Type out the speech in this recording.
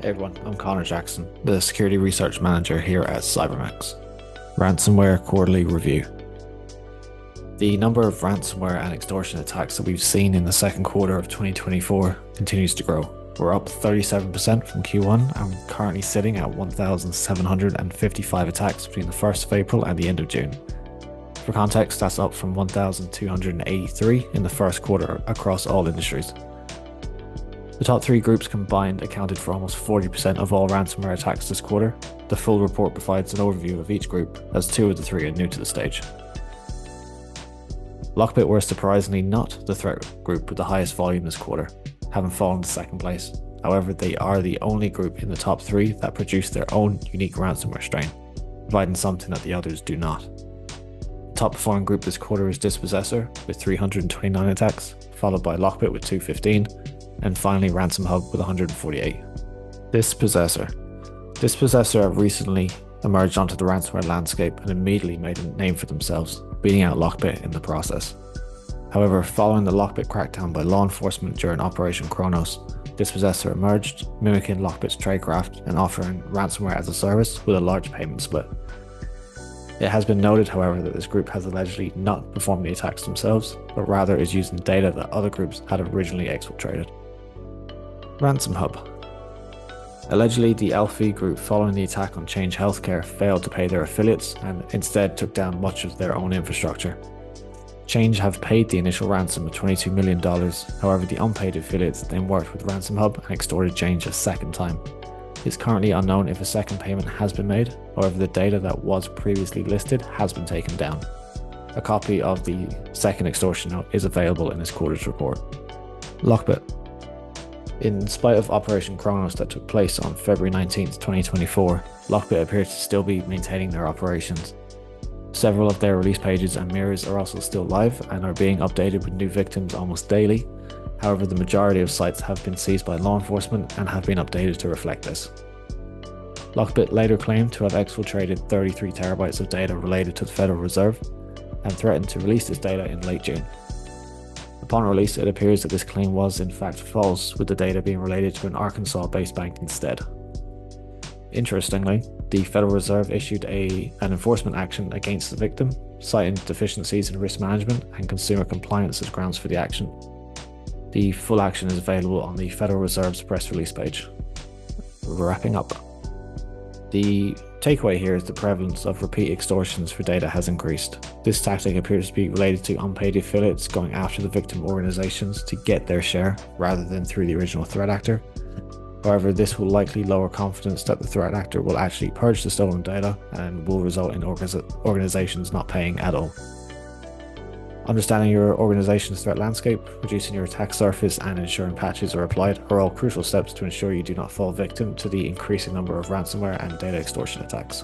Hey everyone, I'm Connor Jackson, the Security Research Manager here at CyberMaxx. Ransomware Quarterly Review. The number of ransomware and extortion attacks that we've seen in the second quarter of 2024 continues to grow. We're up 37% from Q1 and we're currently sitting at 1,755 attacks between the 1st of April and the end of June. For context, that's up from 1,283 in the first quarter across all industries. The top three groups combined accounted for almost 40% of all ransomware attacks this quarter. The full report provides an overview of each group, as two of the three are new to the stage. Lockbit were surprisingly not the threat group with the highest volume this quarter, having fallen to second place. However, they are the only group in the top three that produce their own unique ransomware strain, providing something that the others do not. The top performing group this quarter is Dispossessor with 329 attacks, followed by Lockbit with 215, and finally Ransom Hub with 148. Dispossessor have recently emerged onto the ransomware landscape and immediately made a name for themselves, beating out Lockbit in the process. However, following the Lockbit crackdown by law enforcement during Operation Kronos, Dispossessor emerged, mimicking Lockbit's tradecraft and offering ransomware as a service with a large payment split. It has been noted, however, that this group has allegedly not performed the attacks themselves, but rather is using data that other groups had originally exfiltrated. Ransom Hub. Allegedly, the Elfie group following the attack on Change Healthcare failed to pay their affiliates and instead took down much of their own infrastructure. Change have paid the initial ransom of $22 million, however the unpaid affiliates then worked with Ransom Hub and extorted Change a second time. It's currently unknown if a second payment has been made, however the data that was previously listed has been taken down. A copy of the second extortion note is available in this quarter's report. Lockbit. In spite of Operation Kronos that took place on February 19, 2024, Lockbit appears to still be maintaining their operations. Several of their release pages and mirrors are also still live and are being updated with new victims almost daily. However, the majority of sites have been seized by law enforcement and have been updated to reflect this. Lockbit later claimed to have exfiltrated 33 terabytes of data related to the Federal Reserve and threatened to release this data in late June. Upon release, it appears that this claim was in fact false, with the data being related to an Arkansas-based bank instead. Interestingly, the Federal Reserve issued an enforcement action against the victim, citing deficiencies in risk management and consumer compliance as grounds for the action. The full action is available on the Federal Reserve's press release page. Wrapping up. The takeaway here is the prevalence of repeat extortions for data has increased. This tactic appears to be related to unpaid affiliates going after the victim organizations to get their share rather than through the original threat actor. However, this will likely lower confidence that the threat actor will actually purge the stolen data and will result in organizations not paying at all. Understanding your organization's threat landscape, reducing your attack surface, and ensuring patches are applied are all crucial steps to ensure you do not fall victim to the increasing number of ransomware and data extortion attacks.